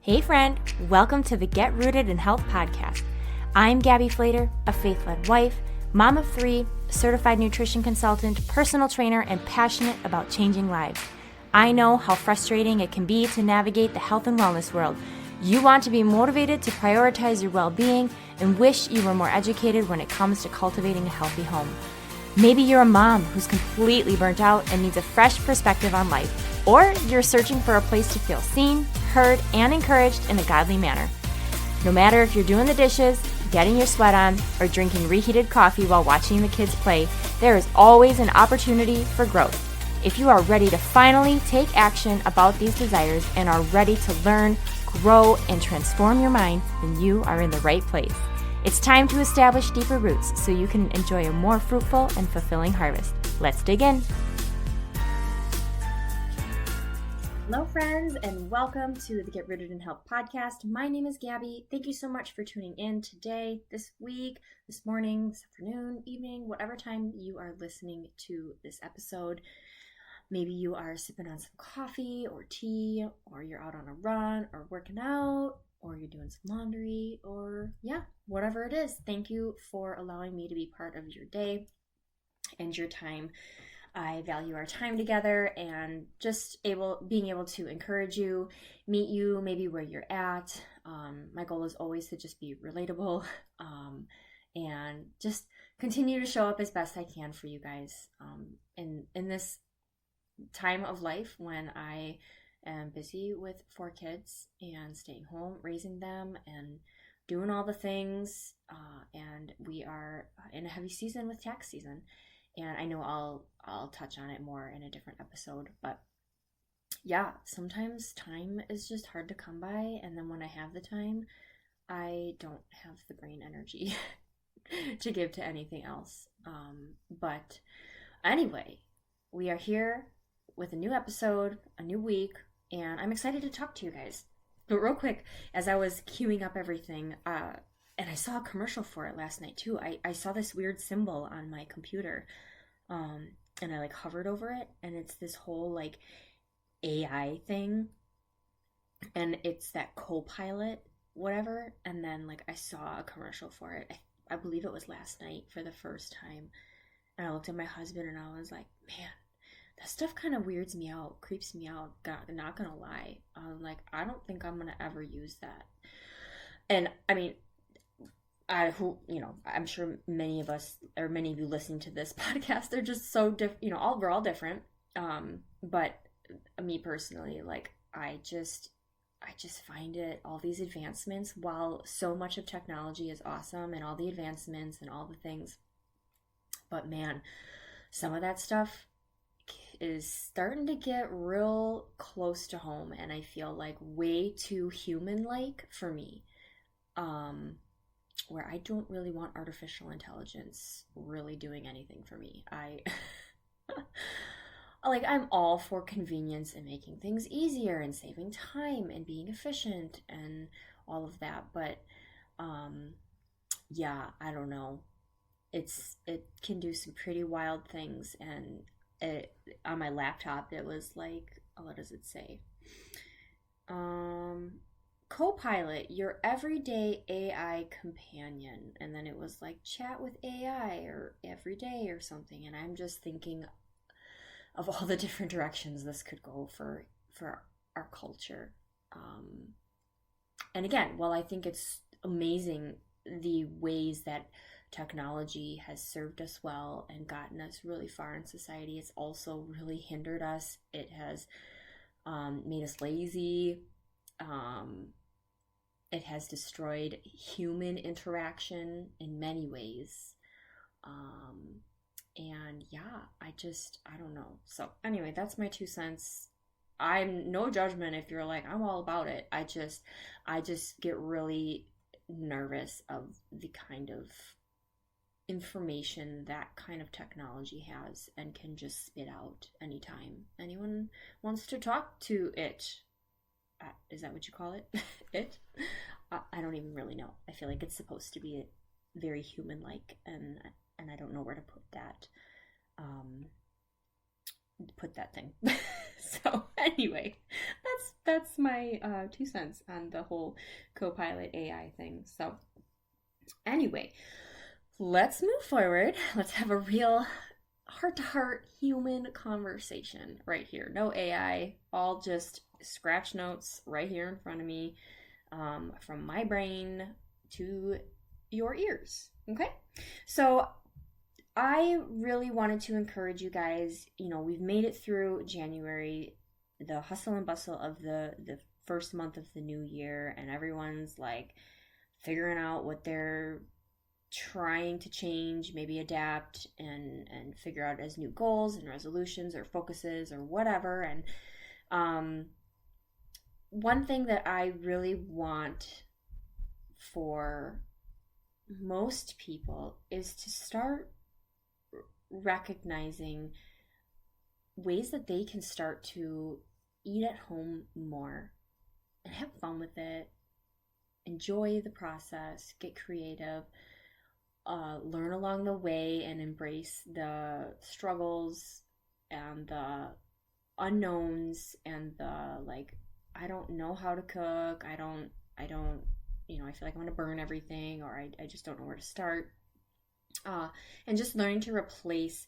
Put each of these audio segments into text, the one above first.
Hey friend, welcome to the Get Rooted in Health podcast. I'm Gabby Flater, a faith-led wife, mom of 3, certified nutrition consultant, personal trainer, and passionate about changing lives. I know how frustrating it can be to navigate the health and wellness world. You want to be motivated to prioritize your well-being and wish you were more educated when it comes to cultivating a healthy home. Maybe you're a mom who's completely burnt out and needs a fresh perspective on life, or you're searching for a place to feel seen, heard, and encouraged in a godly manner. No matter if you're doing the dishes, getting your sweat on, or drinking reheated coffee while watching the kids play, there is always an opportunity for growth. If you are ready to finally take action about these desires and are ready to learn, grow, and transform your mind, then you are in the right place. It's time to establish deeper roots so you can enjoy a more fruitful and fulfilling harvest. Let's dig in. Hello, friends, and welcome to the Get Rooted in Health podcast. My name is Gabby. Thank you so much for tuning in today, this week, this morning, this afternoon, evening, whatever time you are listening to this episode. Maybe you are sipping on some coffee or tea, or you're out on a run or working out, or you're doing some laundry, or whatever it is. Thank you for allowing me to be part of your day and your time. I value our time together and just being able to encourage you, meet you maybe where you're at. My goal is always to just be relatable and just continue to show up as best I can for you guys in this time of life when I am busy with 4 kids and staying home, raising them and doing all the things. And we are in a heavy season with tax season. And I know I'll touch on it more in a different episode, but yeah, sometimes time is just hard to come by, and then when I have the time, I don't have the brain energy to give to anything else. But anyway, we are here with a new episode, a new week, and I'm excited to talk to you guys. But real quick, as I was queuing up everything, and I saw a commercial for it last night too. I saw this weird symbol on my computer, and I hovered over it, and it's this whole AI thing, and it's that Copilot, whatever. And then I saw a commercial for it. I believe it was last night for the first time, and I looked at my husband and I was like, man, that stuff kind of weirds me out, creeps me out. Not gonna lie, I'm like, I don't think I'm gonna ever use that. And I mean, I'm sure many of us, or many of you listening to this podcast, they're just so different. We're all different. But me personally, I just find it, all these advancements, while so much of technology is awesome and all the advancements and all the things, but man, some of that stuff is starting to get real close to home, and I feel way too human-like for me. Where I don't really want artificial intelligence really doing anything for me. I'm all for convenience and making things easier and saving time and being efficient and all of that, but I don't know. It can do some pretty wild things, and on my laptop it was what does it say? Copilot, your everyday AI companion. And then it was chat with AI or every day or something. And I'm just thinking of all the different directions this could go for our culture. And again, while I think it's amazing the ways that technology has served us well and gotten us really far in society, it's also really hindered us. It has made us lazy. It has destroyed human interaction in many ways. And I don't know. So anyway, that's my 2 cents. I'm no judgment if you're I'm all about it. I just get really nervous of the kind of information that kind of technology has and can just spit out anytime anyone wants to talk to it. Is that what you call it? It? I don't even really know. I feel like it's supposed to be very human-like, and I don't know where to put that thing. So anyway, that's my 2 cents on the whole Copilot AI thing. So anyway, let's move forward. Let's have a real heart-to-heart human conversation right here. No AI, all just scratch notes right here in front of me, from my brain to your ears. Okay? So I really wanted to encourage you guys. We've made it through January, the hustle and bustle of the first month of the new year, and everyone's like figuring out what they're trying to change, maybe adapt and figure out as new goals and resolutions or focuses or whatever. And one thing that I really want for most people is to start recognizing ways that they can start to eat at home more and have fun with it, enjoy the process, get creative, learn along the way, and embrace the struggles and the unknowns and the like, I don't know how to cook, I don't I feel like I'm gonna burn everything, or I just don't know where to start. And just learning to replace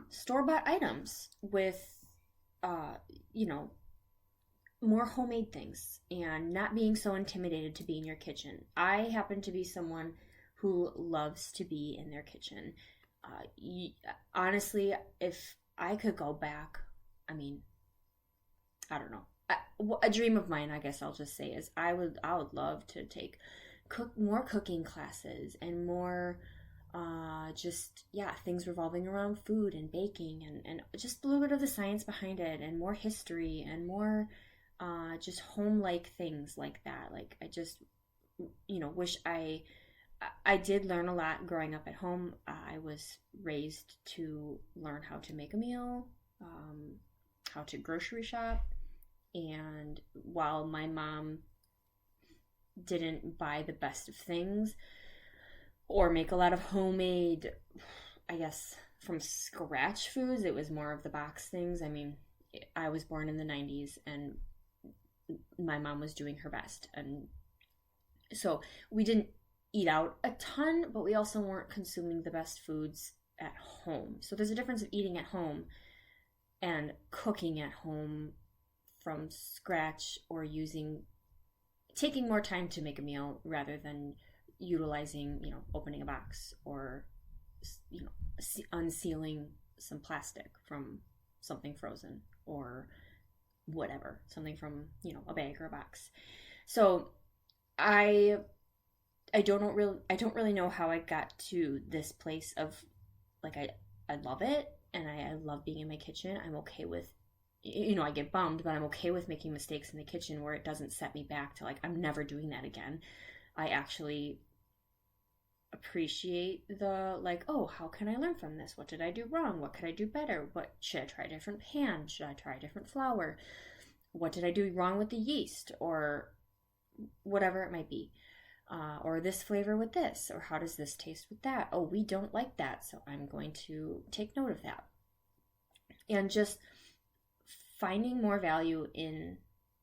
store-bought items with uh, you know more homemade things, and not being so intimidated to be in your kitchen. I happen to be someone who loves to be in their kitchen. Honestly, if I could go back, I mean, I don't know. A dream of mine, I guess I'll just say, is I would love to take more cooking classes and more just, yeah, things revolving around food and baking, and just a little bit of the science behind it, and more history and more just home like things like that. Like, I just wish I did learn a lot growing up at home. I was raised to learn how to make a meal, how to grocery shop, and while my mom didn't buy the best of things or make a lot of homemade, I guess, from scratch foods, it was more of the box things. I mean, I was born in the 90s, and my mom was doing her best. And so we didn't eat out a ton, but we also weren't consuming the best foods at home. So there's a difference of eating at home and cooking at home from scratch, or taking more time to make a meal rather than utilizing, opening a box, or, unsealing some plastic from something frozen, or whatever, something from, a bag or a box. So I don't really know how I got to this place of, like, I love it, and I love being in my kitchen. I'm okay with, I get bummed, but I'm okay with making mistakes in the kitchen where it doesn't set me back to, like, I'm never doing that again. I actually appreciate the, like, oh, how can I learn from this? What did I do wrong? What could I do better? What should I try a different pan? Should I try a different flour? What did I do wrong with the yeast, or whatever it might be? Or this flavor with this, or how does this taste with that? Oh, we don't like that, so I'm going to take note of that. And just finding more value in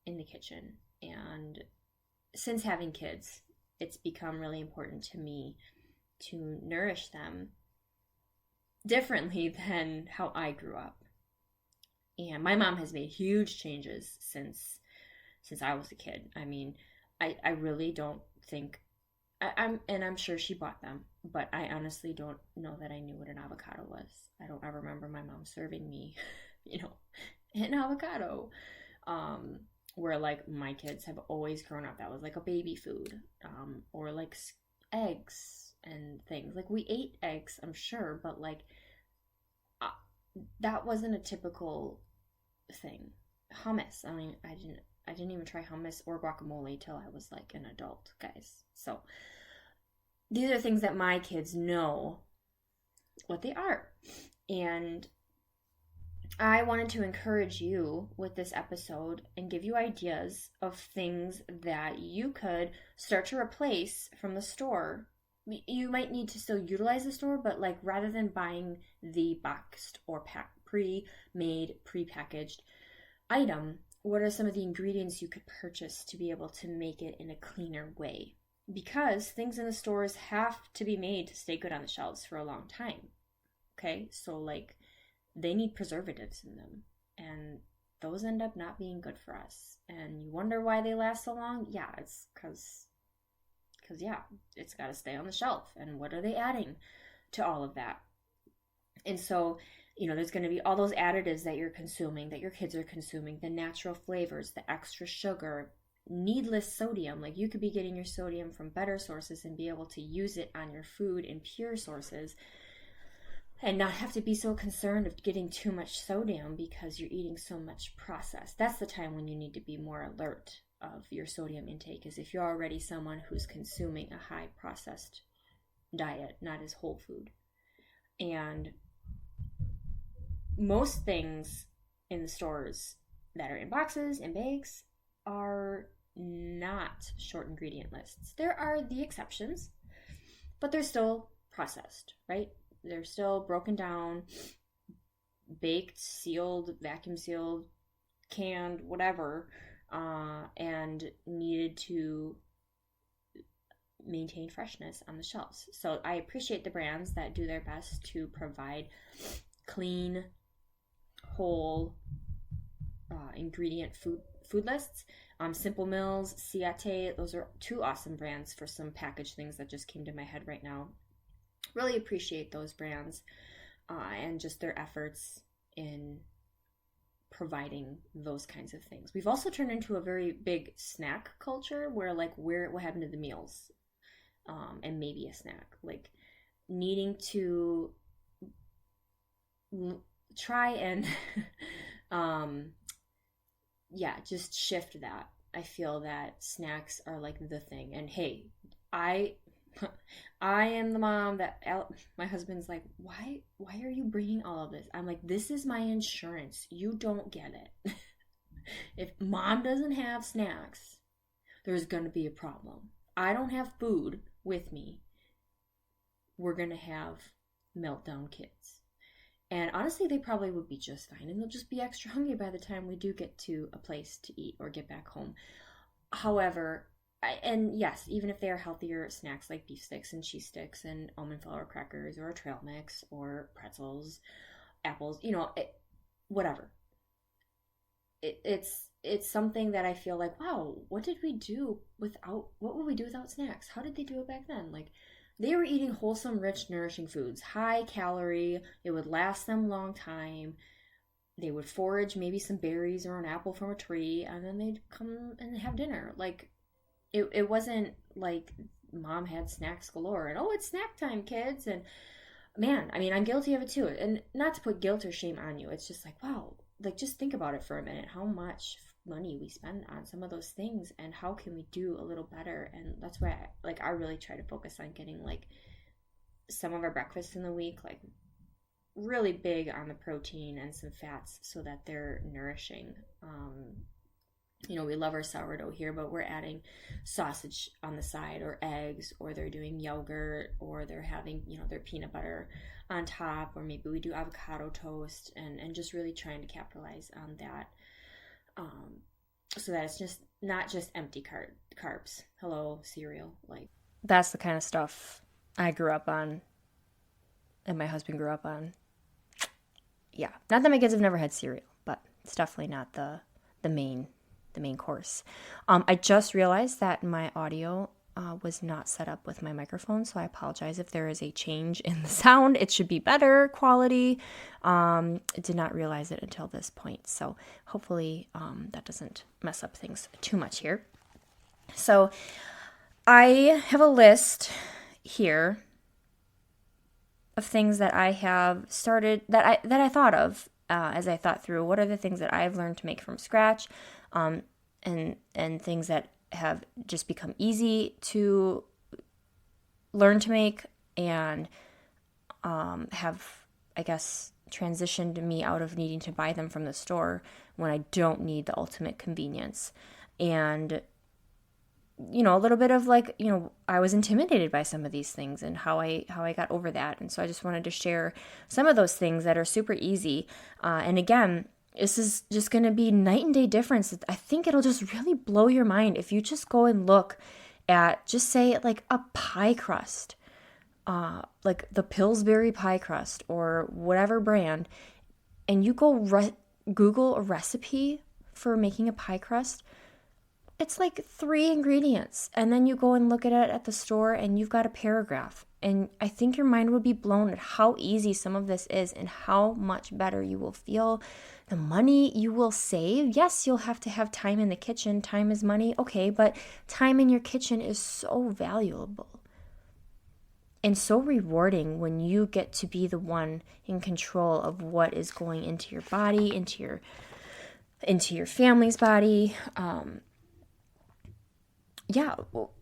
the kitchen. And since having kids, it's become really important to me to nourish them differently than how I grew up. And my mom has made huge changes since I was a kid. I mean, I really don't think I'm sure she bought them, but I honestly don't know that I knew what an avocado was. I don't ever remember my mom serving me, an avocado. Where, like, my kids have always grown up, that was like a baby food, or like eggs and things. Like, we ate eggs, I'm sure, but like, that wasn't a typical thing. Hummus, I mean, I didn't even try hummus or guacamole till I was like an adult, guys. So these are things that my kids know what they are. And I wanted to encourage you with this episode and give you ideas of things that you could start to replace from the store. You might need to still utilize the store, but, like, rather than buying the boxed or pre-made, pre-packaged item, what are some of the ingredients you could purchase to be able to make it in a cleaner way? Because things in the stores have to be made to stay good on the shelves for a long time. Okay, so like they need preservatives in them, and those end up not being good for us. And you wonder why they last so long? Yeah, it's because yeah, it's got to stay on the shelf. And what are they adding to all of that? And so, there's going to be all those additives that you're consuming, that your kids are consuming, the natural flavors, the extra sugar, needless sodium. Like you could be getting your sodium from better sources and be able to use it on your food in pure sources and not have to be so concerned of getting too much sodium because you're eating so much processed. That's the time when you need to be more alert of your sodium intake, is if you're already someone who's consuming a high processed diet, not as whole food. And most things in the stores that are in boxes and bags are not short ingredient lists. There are the exceptions, but they're still processed, right? They're still broken down, baked, sealed, vacuum sealed, canned, whatever, and needed to maintain freshness on the shelves. So I appreciate the brands that do their best to provide clean, whole ingredient food lists. Simple Mills, Siete, those are two awesome brands for some packaged things that just came to my head right now. Really appreciate those brands and just their efforts in providing those kinds of things. We've also turned into a very big snack culture where what happened to the meals and maybe a snack, like needing to try and just shift that. I feel that snacks are like the thing. And hey, I am the mom that my husband's like, why are you bringing all of this? I'm like, this is my insurance. You don't get it. If mom doesn't have snacks, there's going to be a problem. I don't have food with me. We're going to have meltdown kids. And honestly, they probably would be just fine. And they'll just be extra hungry by the time we do get to a place to eat or get back home. However, and yes, even if they are healthier snacks like beef sticks and cheese sticks and almond flour crackers or a trail mix or pretzels, apples, whatever. It's something that I feel like, wow, what would we do without snacks? How did they do it back then? Like, they were eating wholesome, rich, nourishing foods, high calorie. It would last them a long time. They would forage maybe some berries or an apple from a tree, and then they'd come and have dinner. Like, it wasn't like mom had snacks galore and, it's snack time, kids. And man, I mean, I'm guilty of it too. And not to put guilt or shame on you. It's just like, wow, like just think about it for a minute, how much money we spend on some of those things and how can we do a little better. And that's why I really try to focus on getting like some of our breakfasts in the week, like really big on the protein and some fats so that they're nourishing. We love our sourdough here, but we're adding sausage on the side or eggs, or they're doing yogurt, or they're having, their peanut butter on top, or maybe we do avocado toast, and just really trying to capitalize on that. So that it's just not just empty carbs. Hello, cereal. Like, that's the kind of stuff I grew up on and my husband grew up on. Yeah. Not that my kids have never had cereal, but it's definitely not the main course. I just realized that my audio was not set up with my microphone, so I apologize if there is a change in the sound. It should be better quality. I did not realize it until this point, so hopefully that doesn't mess up things too much here. So I have a list here of things that I have started, that I thought of as I thought through what are the things that I've learned to make from scratch, and things that have just become easy to learn to make and have, I guess, transitioned me out of needing to buy them from the store when I don't need the ultimate convenience. And, a little bit of like, I was intimidated by some of these things and how I got over that. And so I just wanted to share some of those things that are super easy. And again, This is just going to be night and day difference. I think it'll just really blow your mind if you just go and look at, just say, like a pie crust, like the Pillsbury pie crust or whatever brand, and you go Google a recipe for making a pie crust. It's like 3 ingredients, and then you go and look at it at the store and you've got a paragraph. And I think your mind would be blown at how easy some of this is and how much better you will feel. The money you will save. Yes, you'll have to have time in the kitchen. Time is money. Okay, but time in your kitchen is so valuable and so rewarding when you get to be the one in control of what is going into your body, into your family's body. Yeah,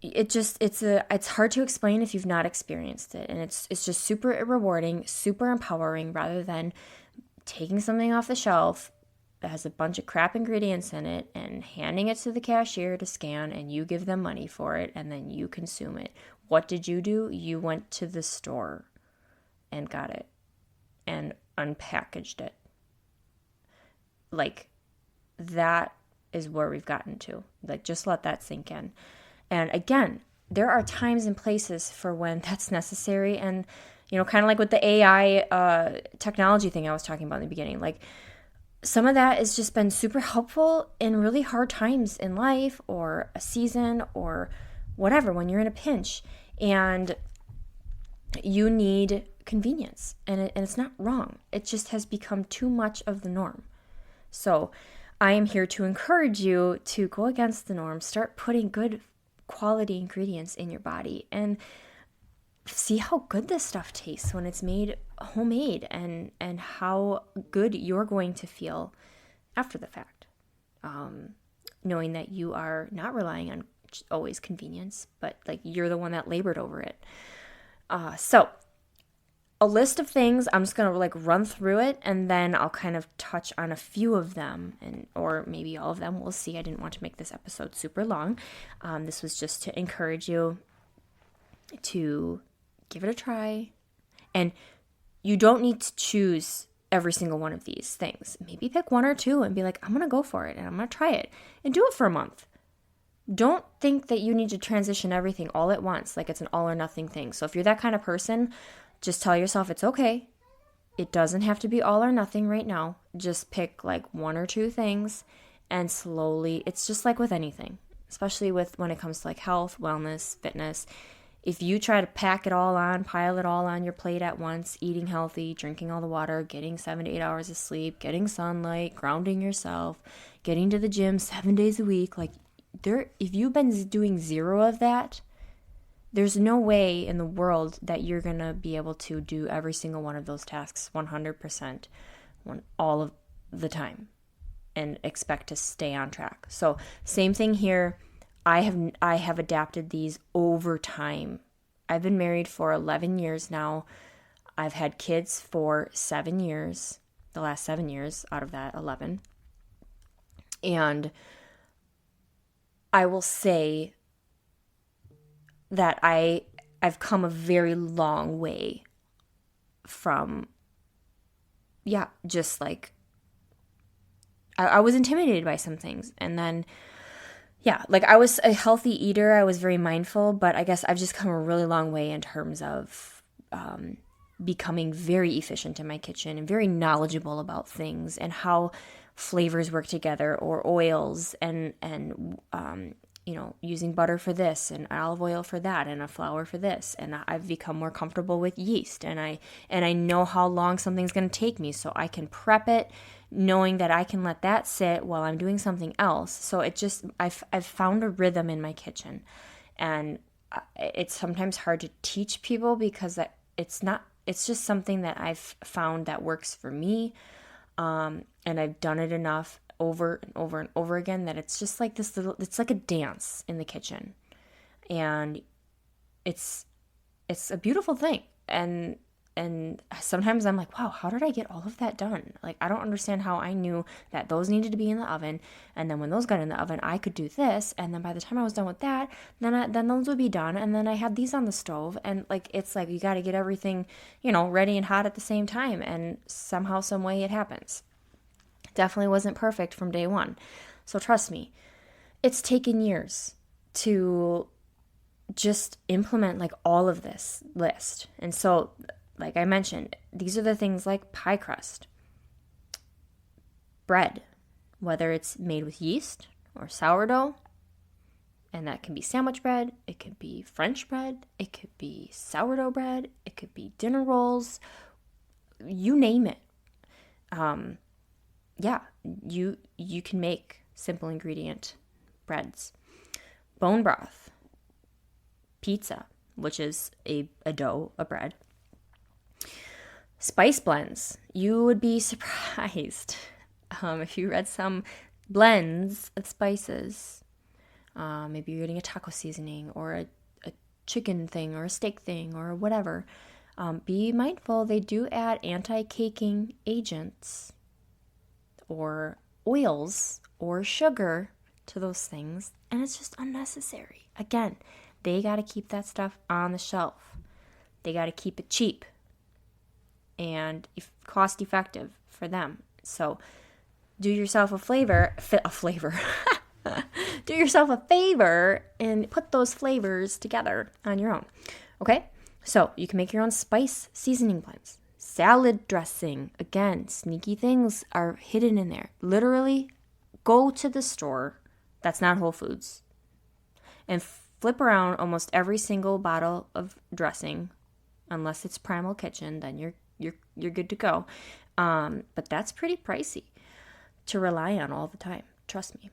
it's hard to explain if you've not experienced it, and it's just super rewarding, super empowering, rather than taking something off the shelf that has a bunch of crap ingredients in it and handing it to the cashier to scan, and you give them money for it and then you consume it. What did you do? You went to the store and got it and unpackaged it. Like, that is where we've gotten to. Like, just let that sink in. And again, there are times and places for when that's necessary. And, kind of like with the AI technology thing I was talking about in the beginning, like some of that has just been super helpful in really hard times in life or a season or whatever, when you're in a pinch and you need convenience. And it's not wrong. It just has become too much of the norm. So I am here to encourage you to go against the norm, start putting good quality ingredients in your body, and see how good this stuff tastes when it's made homemade, and how good you're going to feel after the fact. Knowing that you are not relying on always convenience, but like you're the one that labored over it. So a list of things, I'm just going to like run through it, and then I'll kind of touch on a few of them, or maybe all of them. We'll see. I didn't want to make this episode super long. This was just to encourage you to give it a try. And you don't need to choose every single one of these things. Maybe pick 1 or 2 and be like, I'm going to go for it and I'm going to try it, and do it for a month. Don't think that you need to transition everything all at once, like it's an all or nothing thing. So if you're that kind of person, just tell yourself it's okay. It doesn't have to be all or nothing right now. Just pick like 1 or 2 things, and slowly, it's just like with anything, especially when it comes to like health, wellness, fitness. If you try to pack it all on, pile it all on your plate at once, eating healthy, drinking all the water, getting 7 to 8 hours of sleep, getting sunlight, grounding yourself, getting to the gym 7 days a week, like if you've been doing 0 of that, there's no way in the world that you're going to be able to do every single one of those tasks 100% all of the time and expect to stay on track. So same thing here. I have adapted these over time. I've been married for 11 years now. I've had kids for 7 years, the last 7 years out of that 11. And I will say that I've come a very long way from, just like, I was intimidated by some things. And then, like I was a healthy eater. I was very mindful, but I guess I've just come a really long way in terms of becoming very efficient in my kitchen and very knowledgeable about things and how flavors work together, or oils, and using butter for this and olive oil for that and a flour for this. And I've become more comfortable with yeast, and I know how long something's going to take me, so I can prep it knowing that I can let that sit while I'm doing something else. So I've found a rhythm in my kitchen, and it's sometimes hard to teach people because it's just something that I've found that works for me. And I've done it enough over and over and over again that it's just like it's like a dance in the kitchen, and it's a beautiful thing. And sometimes I'm like, wow, how did I get all of that done? Like, I don't understand how I knew that those needed to be in the oven, and then when those got in the oven, I could do this, and then by the time I was done with that, then those would be done, and then I had these on the stove, and like, it's like you got to get everything, ready and hot at the same time, and somehow, some way it happens. Definitely wasn't perfect from day one. So trust me, it's taken years to just implement like all of this list. And so, like I mentioned, these are the things like pie crust, bread, whether it's made with yeast or sourdough, and that can be sandwich bread, it could be French bread, it could be sourdough bread, it could be dinner rolls, you name it. Yeah, you can make simple ingredient breads. Bone broth, pizza, which is a dough, a bread. Spice blends. You would be surprised if you read some blends of spices. Maybe you're getting a taco seasoning or a chicken thing or a steak thing or whatever. Be mindful, they do add anti-caking agents or oils or sugar to those things, and it's just unnecessary. Again, they got to keep that stuff on the shelf. They got to keep it cheap and cost effective for them. So do yourself a flavor. Do yourself a favor and put those flavors together on your own. Okay? So you can make your own spice seasoning blends. Salad dressing. Again, sneaky things are hidden in there. Literally, go to the store that's not Whole Foods and flip around almost every single bottle of dressing, unless it's Primal Kitchen, then you're good to go. But that's pretty pricey to rely on all the time. Trust me.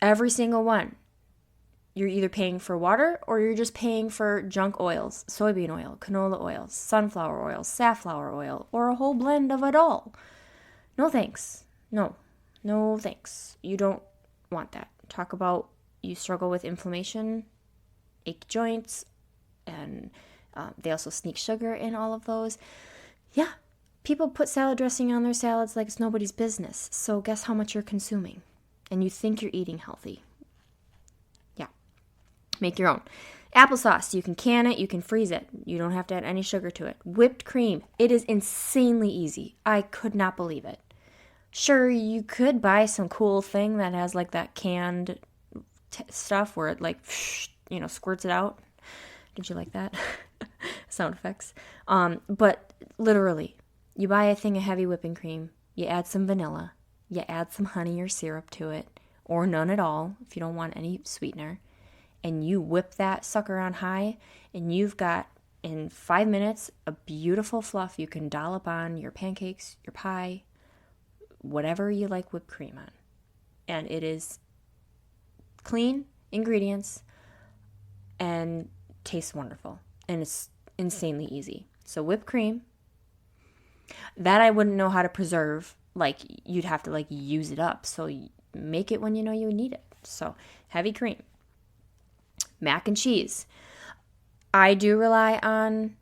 Every single one. You're either paying for water or you're just paying for junk oils, soybean oil, canola oil, sunflower oil, safflower oil, or a whole blend of it all. No thanks. No thanks. You don't want that. Talk about you struggle with inflammation, ache joints, and they also sneak sugar in all of those. Yeah, people put salad dressing on their salads like it's nobody's business. So guess how much you're consuming? And you think you're eating healthy. Yeah. Make your own. Applesauce, you can can it, you can freeze it. You don't have to add any sugar to it. Whipped cream, it is insanely easy. I could not believe it. Sure, you could buy some cool thing that has like that canned stuff where it like, squirts it out. Did you like that? Sound effects. But literally, you buy a thing of heavy whipping cream, you add some vanilla, you add some honey or syrup to it, or none at all if you don't want any sweetener, and you whip that sucker on high, and you've got, in 5 minutes, a beautiful fluff you can dollop on your pancakes, your pie, whatever you like whipped cream on. And it is clean ingredients and tastes wonderful. And it's insanely easy. So whipped cream, that I wouldn't know how to preserve. Like, you'd have to like use it up. So make it when you know you need it. So heavy cream. Mac and cheese. I do rely on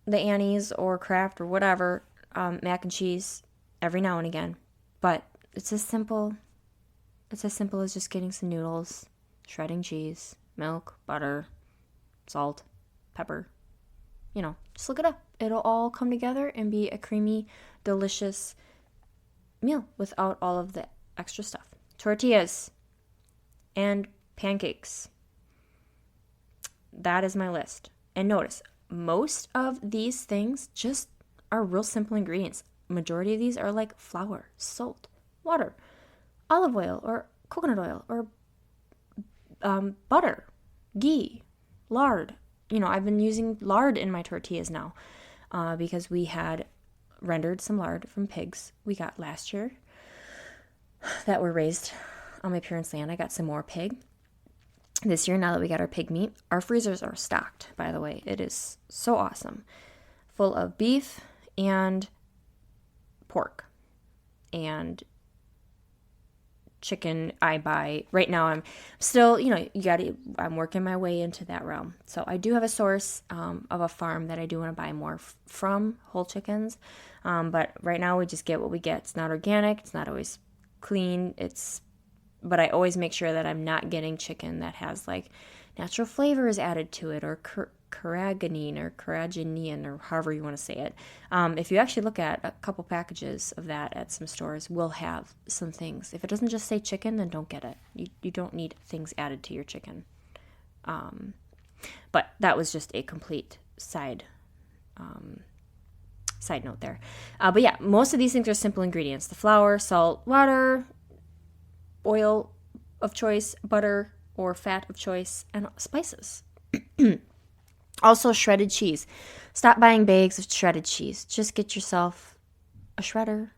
the Annie's or Kraft or whatever mac and cheese every now and again, but it's as simple as just getting some noodles, shredding cheese, milk, butter, salt, pepper. Just look it up. It'll all come together and be a creamy, delicious meal without all of the extra stuff. Tortillas and pancakes. That is my list. And notice, most of these things just are real simple ingredients. Majority of these are like flour, salt, water, olive oil, or coconut oil, or butter, ghee, lard. I've been using lard in my tortillas now because we had rendered some lard from pigs we got last year that were raised on my parents' land. I got some more pig this year now that we got our pig meat. Our freezers are stocked, by the way. It is so awesome. Full of beef and pork and chicken. I buy right now. I'm still, I'm working my way into that realm. So I do have a source of a farm that I do want to buy more from, whole chickens. But right now we just get what we get. It's not organic. It's not always clean. But I always make sure that I'm not getting chicken that has like natural flavors added to it or carrageenan or however you want to say it. If you actually look at a couple packages of that at some stores, will have some things. If it doesn't just say chicken, then don't get it. You don't need things added to your chicken. But that was just a complete side note there. But yeah, most of these things are simple ingredients. The flour, salt, water, oil of choice, butter or fat of choice, and spices. Also, shredded cheese. Stop buying bags of shredded cheese. Just get yourself a shredder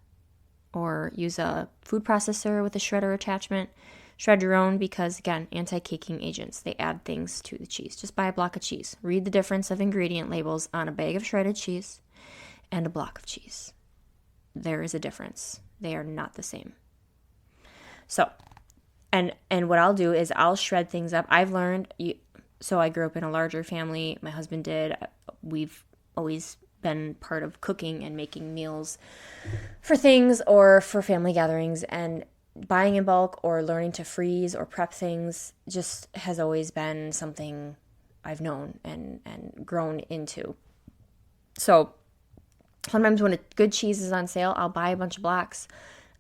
or use a food processor with a shredder attachment. Shred your own because, again, anti-caking agents. They add things to the cheese. Just buy a block of cheese. Read the difference of ingredient labels on a bag of shredded cheese and a block of cheese. There is a difference. They are not the same. So, and what I'll do is I'll shred things up. I've learned, so I grew up in a larger family. My husband did. We've always been part of cooking and making meals for things or for family gatherings, and buying in bulk or learning to freeze or prep things just has always been something I've known and grown into. So sometimes when a good cheese is on sale, I'll buy a bunch of blocks.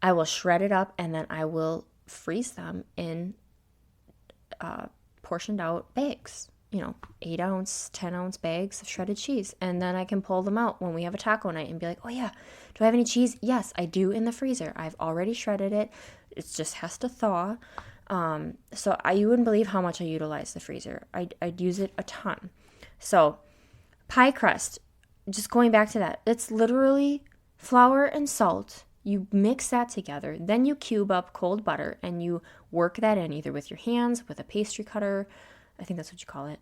I will shred it up and then I will freeze them in portioned out bags, 8-ounce, 10-ounce bags of shredded cheese. And then I can pull them out when we have a taco night and be like, oh yeah, do I have any cheese? Yes, I do in the freezer. I've already shredded it. It just has to thaw. So you wouldn't believe how much I utilize the freezer. I'd use it a ton. So pie crust, just going back to that, it's literally flour and salt. You mix that together. Then you cube up cold butter and you work that in either with your hands, with a pastry cutter. I think that's what you call it.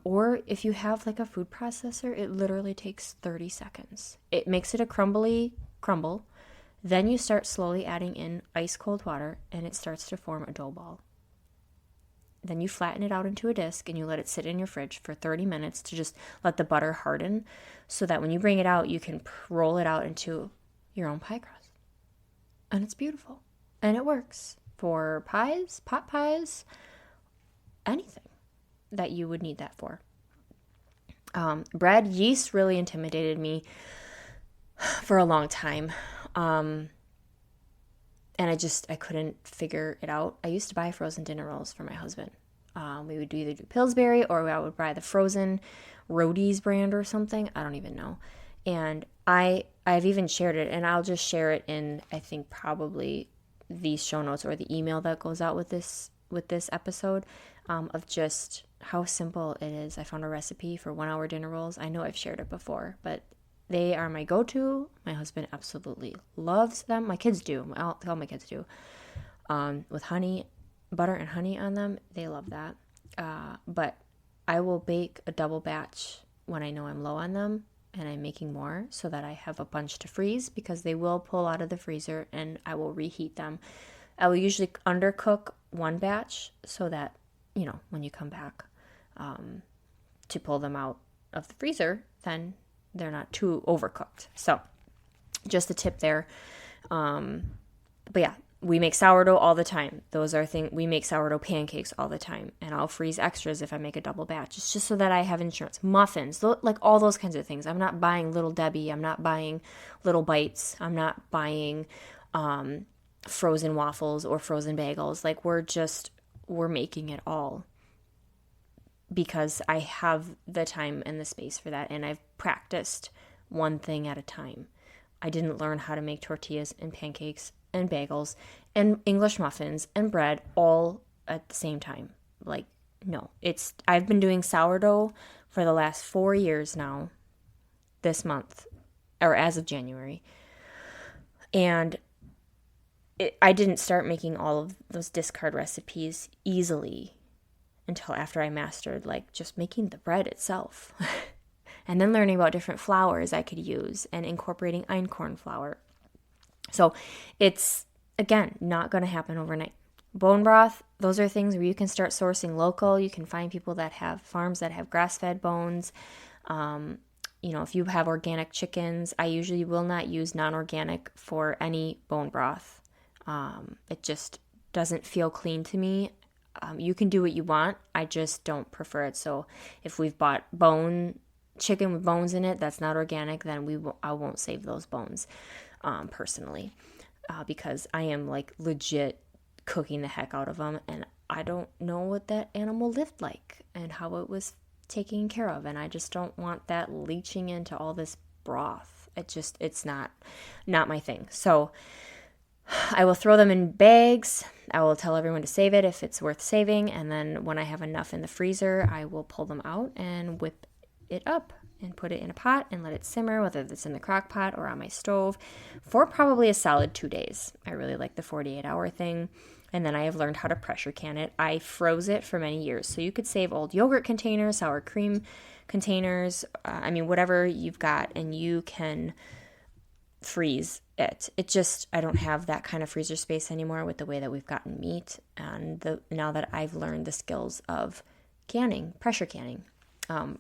Or if you have like a food processor, it literally takes 30 seconds. It makes it a crumbly crumble. Then you start slowly adding in ice cold water and it starts to form a dough ball. Then you flatten it out into a disc and you let it sit in your fridge for 30 minutes to just let the butter harden so that when you bring it out, you can roll it out into your own pie crust. And it's beautiful. And it works for pies, pot pies, anything that you would need that for. Bread, yeast really intimidated me for a long time. And I couldn't figure it out. I used to buy frozen dinner rolls for my husband. We would either do Pillsbury or I would buy the frozen Roadies brand or something. I don't even know. And I've even shared it, and I'll just share it in, I think, probably these show notes or the email that goes out with this episode, of just how simple it is. I found a recipe for 1-hour dinner rolls. I know I've shared it before, but they are my go-to. My husband absolutely loves them. My kids do. All my kids do. With honey, butter and honey on them. They love that. But I will bake a double batch when I know I'm low on them and I'm making more so that I have a bunch to freeze because they will pull out of the freezer and I will reheat them. I will usually undercook one batch so that, when you come back to pull them out of the freezer, then they're not too overcooked. So just a tip there. But yeah, we make sourdough all the time. We make sourdough pancakes all the time. And I'll freeze extras if I make a double batch. It's just so that I have insurance. Muffins, like all those kinds of things. I'm not buying Little Debbie. I'm not buying Little Bites. I'm not buying frozen waffles or frozen bagels. Like we're making it all because I have the time and the space for that. And I've practiced one thing at a time. I didn't learn how to make tortillas and pancakes and bagels and English muffins and bread all at the same time. Like, no. I've been doing sourdough for the last 4 years now, this month, or as of January. And I didn't start making all of those discard recipes easily until after I mastered, just making the bread itself. And then learning about different flours I could use and incorporating einkorn flour. So it's, again, not going to happen overnight. Bone broth, those are things where you can start sourcing local. You can find people that have farms that have grass-fed bones. If you have organic chickens, I usually will not use non-organic for any bone broth. It just doesn't feel clean to me. You can do what you want. I just don't prefer it. So if we've bought chicken with bones in it that's not organic, then I won't save those bones personally, because I am like legit cooking the heck out of them, and I don't know what that animal lived like and how it was taken care of, and I just don't want that leaching into all this broth. It's not my thing. So I will throw them in bags. I will tell everyone to save it if it's worth saving, and then when I have enough in the freezer, I will pull them out and whip it up and put it in a pot and let it simmer, whether it's in the crock pot or on my stove, for probably a solid 2 days. I really like the 48-hour thing. And then I have learned how to pressure can it. I froze it for many years. So you could save old yogurt containers, sour cream containers, whatever you've got, and you can freeze it. I don't have that kind of freezer space anymore with the way that we've gotten meat, and now that I've learned the skills of pressure canning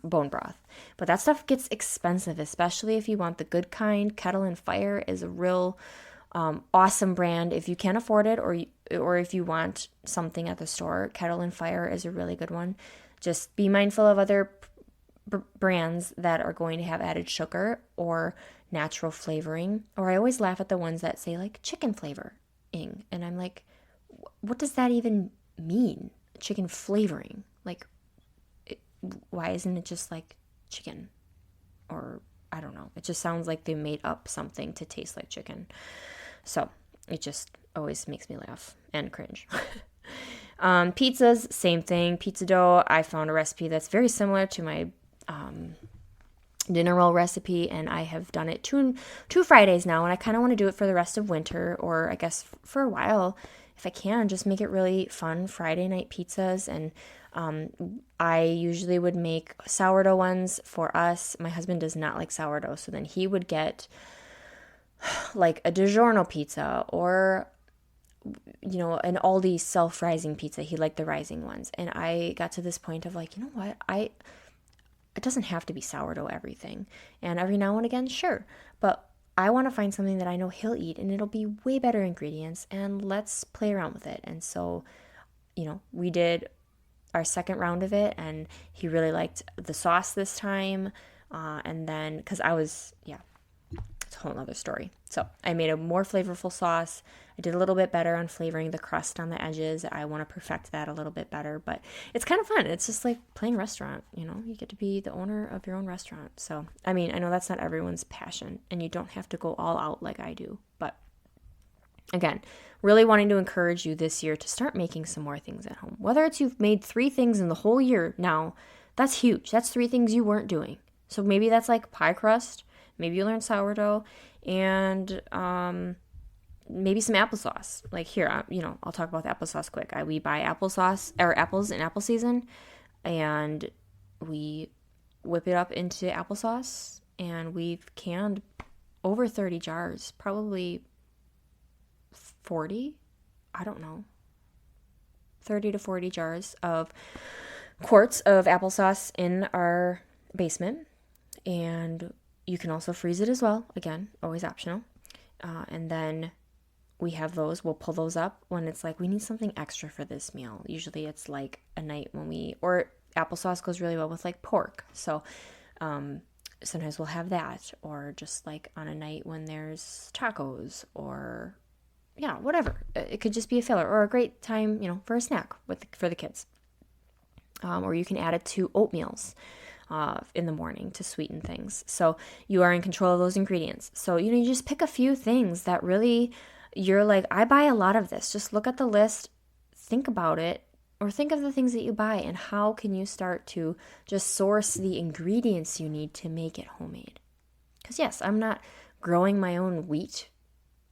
bone broth. But that stuff gets expensive, especially if you want the good kind. Kettle and Fire is a real awesome brand if you can afford it, or if you want something at the store. Kettle and Fire is a really good one. Just be mindful of other brands that are going to have added sugar or natural flavoring. Or I always laugh at the ones that say like chicken flavoring, and I'm like, what does that even mean? Chicken flavoring? Like, why isn't it just like chicken? Or I don't know. It just sounds like they made up something to taste like chicken. So it just always makes me laugh and cringe. Pizzas, same thing. Pizza dough, I found a recipe that's very similar to my dinner roll recipe, and I have done it two Fridays now, and I kind of want to do it for the rest of winter, or I guess for a while if I can, just make it really fun Friday night pizzas. And I usually would make sourdough ones for us. My husband does not like sourdough, so then he would get like a DiGiorno pizza, or an Aldi self-rising pizza. He liked the rising ones. And I got to this point of like, you know what? It doesn't have to be sourdough everything. And every now and again, sure. But I want to find something that I know he'll eat, and it'll be way better ingredients, and let's play around with it. And so, we did our second round of it, and he really liked the sauce this time. And then, because it's a whole other story. So I made a more flavorful sauce. I did a little bit better on flavoring the crust on the edges. I want to perfect that a little bit better, but it's kind of fun. It's just like playing restaurant, you get to be the owner of your own restaurant. So, I know that's not everyone's passion, and you don't have to go all out like I do, but again, really wanting to encourage you this year to start making some more things at home. Whether it's you've made 3 things in the whole year now, that's huge. That's 3 things you weren't doing. So maybe that's like pie crust. Maybe you learn sourdough, and maybe some applesauce. Like here, I'll talk about the applesauce quick. We buy applesauce or apples in apple season, and we whip it up into applesauce, and we've canned over 30 jars, probably 40, I don't know, 30 to 40 jars of quarts of applesauce in our basement. And you can also freeze it as well. Again, always optional. And then we have those. We'll pull those up when it's like we need something extra for this meal. Usually it's like a night or applesauce goes really well with like pork. So sometimes we'll have that, or just like on a night when there's tacos, or whatever. It could just be a filler or a great time, for a snack for the kids. Or you can add it to oatmeals in the morning to sweeten things. So you are in control of those ingredients. So, you just pick a few things that really you're like, I buy a lot of this. Just look at the list, think about it, or think of the things that you buy, and how can you start to just source the ingredients you need to make it homemade. Because yes, I'm not growing my own wheat.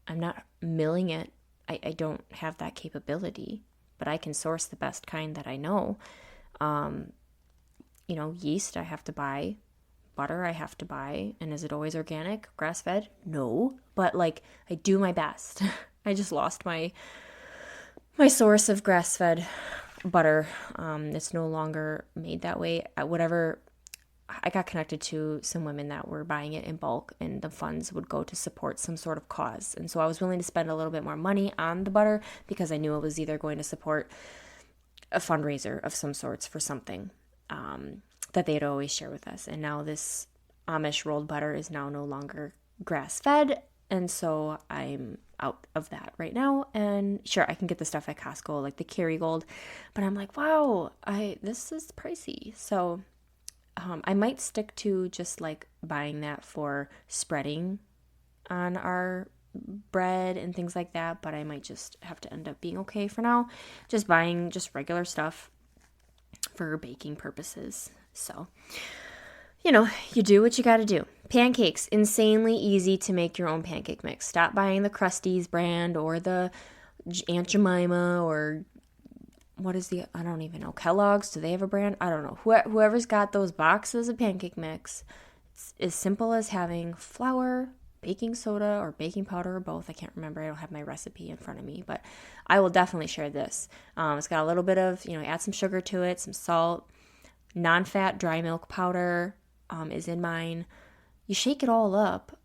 I'm not milling it. I don't have that capability, but I can source the best kind that I know. Yeast I have to buy, butter I have to buy, and is it always organic, grass-fed? No, but like I do my best. I just lost my source of grass-fed butter. It's no longer made that way. I got connected to some women that were buying it in bulk, and the funds would go to support some sort of cause. And so I was willing to spend a little bit more money on the butter because I knew it was either going to support a fundraiser of some sorts for something that they'd always share with us. And now this Amish rolled butter is now no longer grass-fed, and so I'm out of that right now. And sure, I can get the stuff at Costco, like the Kerrygold, but I'm like, wow, this is pricey. So I might stick to just like buying that for spreading on our bread and things like that, but I might just have to end up being okay for now, just buying just regular stuff for baking purposes. So, you do what you got to do. Pancakes, insanely easy to make your own pancake mix. Stop buying the Krusteaz brand or the Aunt Jemima or I don't even know, Kellogg's. Do they have a brand? I don't know. Whoever's got those boxes of pancake mix, it's as simple as having flour, baking soda, or baking powder, or both. I can't remember. I don't have my recipe in front of me, but I will definitely share this. It's got a little bit of, add some sugar to it, some salt, non-fat dry milk powder is in mine. You shake it all up,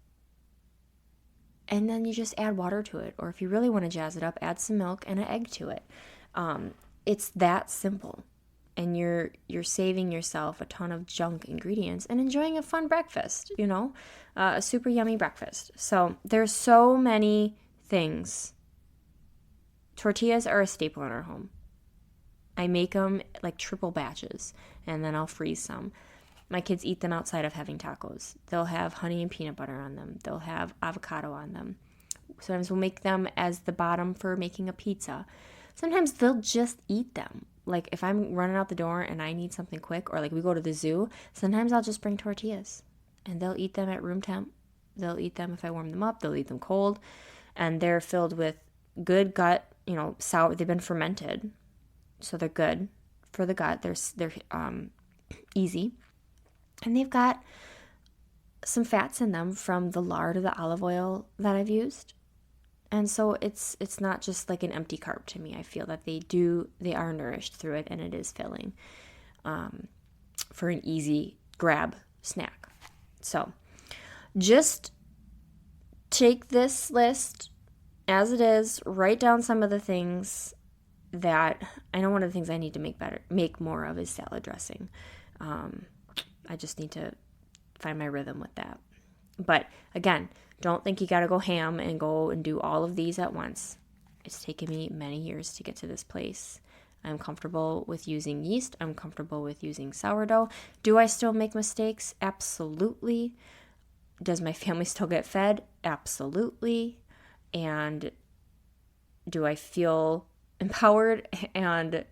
and then you just add water to it. Or if you really want to jazz it up, add some milk and an egg to it. It's that simple. And you're saving yourself a ton of junk ingredients and enjoying a fun breakfast, a super yummy breakfast. So there's so many things. Tortillas are a staple in our home. I make them like triple batches, and then I'll freeze some. My kids eat them outside of having tacos. They'll have honey and peanut butter on them. They'll have avocado on them. Sometimes we'll make them as the bottom for making a pizza. Sometimes they'll just eat them. Like if I'm running out the door and I need something quick, or like we go to the zoo, sometimes I'll just bring tortillas and they'll eat them at room temp. They'll eat them if I warm them up. They'll eat them cold, and they're filled with good gut, sour. They've been fermented, so they're good for the gut. They're easy, and they've got some fats in them from the lard or the olive oil that I've used. And so it's not just like an empty carb to me. I feel that they are nourished through it, and it is filling for an easy grab snack. So just take this list as it is, write down some of the things that I know. One of the things I need to make more of is salad dressing. I just need to find my rhythm with that. But again, don't think you got to go ham and go and do all of these at once. It's taken me many years to get to this place. I'm comfortable with using yeast. I'm comfortable with using sourdough. Do I still make mistakes? Absolutely. Does my family still get fed? Absolutely. And do I feel empowered and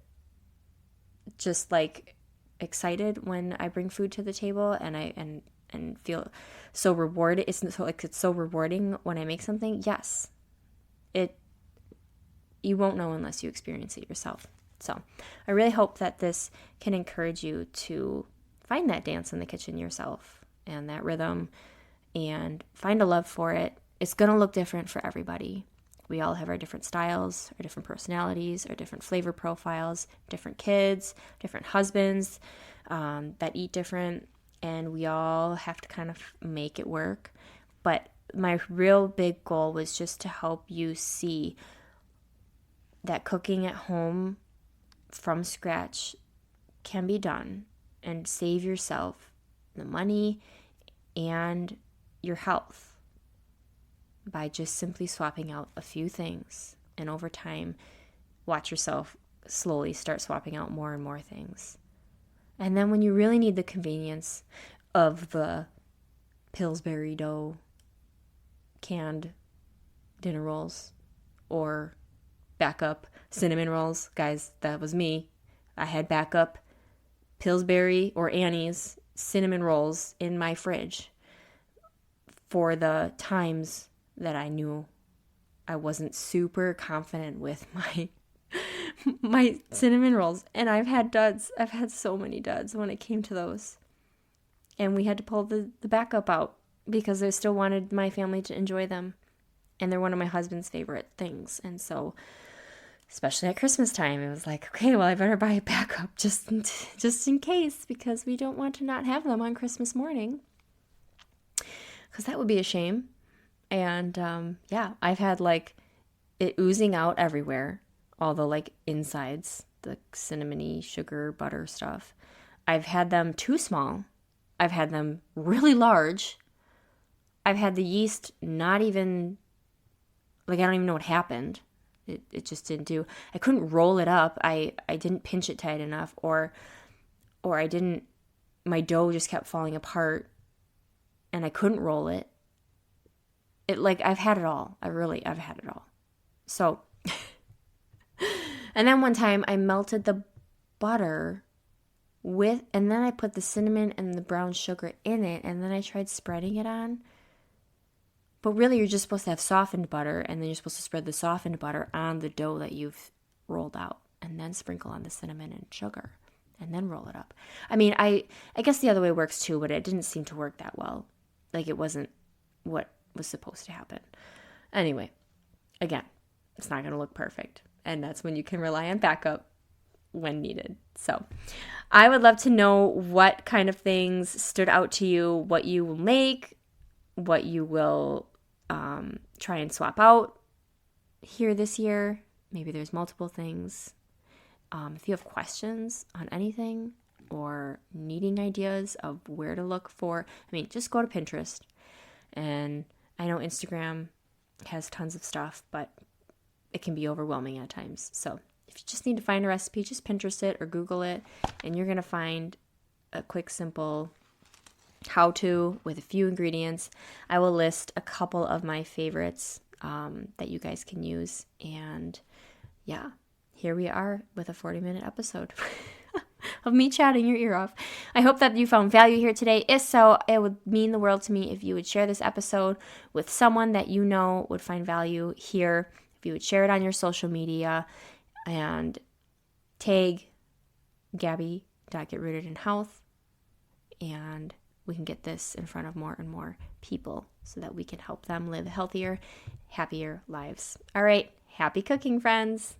just like excited when I bring food to the table and feel so rewarded? It's so rewarding when I make something. Yes. You won't know unless you experience it yourself. So I really hope that this can encourage you to find that dance in the kitchen yourself and that rhythm and find a love for it. It's going to look different for everybody. We all have our different styles, our different personalities, our different flavor profiles, different kids, different husbands that eat different, and we all have to kind of make it work. But my real big goal was just to help you see that cooking at home from scratch can be done and save yourself the money and your health by just simply swapping out a few things. And over time, watch yourself slowly start swapping out more and more things. And then when you really need the convenience of the Pillsbury dough canned dinner rolls or backup cinnamon rolls, guys, that was me. I had backup Pillsbury or Annie's cinnamon rolls in my fridge for the times that I knew I wasn't super confident with my cinnamon rolls. And I've had duds. I've had so many duds when it came to those. And we had to pull the backup out because I still wanted my family to enjoy them. And they're one of my husband's favorite things. And so, especially at Christmas time, it was like, okay, well, I better buy a backup just in case, because we don't want to not have them on Christmas morning. Because that would be a shame. And I've had like it oozing out everywhere, all the like insides the cinnamony sugar butter stuff. I've had them too small. I've had them really large. I've had the yeast not even, like, I don't even know what happened. It just didn't do. I couldn't roll it up. I didn't pinch it tight enough, or I didn't, my dough just kept falling apart and I couldn't roll it. I've had it all. I've had it all. So, and then one time I melted the butter and then I put the cinnamon and the brown sugar in it, and then I tried spreading it on. But really, you're just supposed to have softened butter, and then you're supposed to spread the softened butter on the dough that you've rolled out, and then sprinkle on the cinnamon and sugar, and then roll it up. I mean, I guess the other way works too, but it didn't seem to work that well. Like, it wasn't what was supposed to happen. Anyway, again, it's not going to look perfect, and that's when you can rely on backup when needed. So I would love to know what kind of things stood out to you, what you will make, what you will try and swap out here this year. Maybe there's multiple things. If you have questions on anything or needing ideas of where to look for, just go to Pinterest. And I know Instagram has tons of stuff, but it can be overwhelming at times. So if you just need to find a recipe, just Pinterest it or Google it, and you're going to find a quick, simple how-to with a few ingredients. I will list a couple of my favorites that you guys can use. And yeah, here we are with a 40-minute episode of me chatting your ear off. I hope that you found value here today. If so, it would mean the world to me if you would share this episode with someone that you know would find value here. If you would share it on your social media and tag Gabby.GetRootedInHealth, and we can get this in front of more and more people so that we can help them live healthier, happier lives. All right, happy cooking, friends.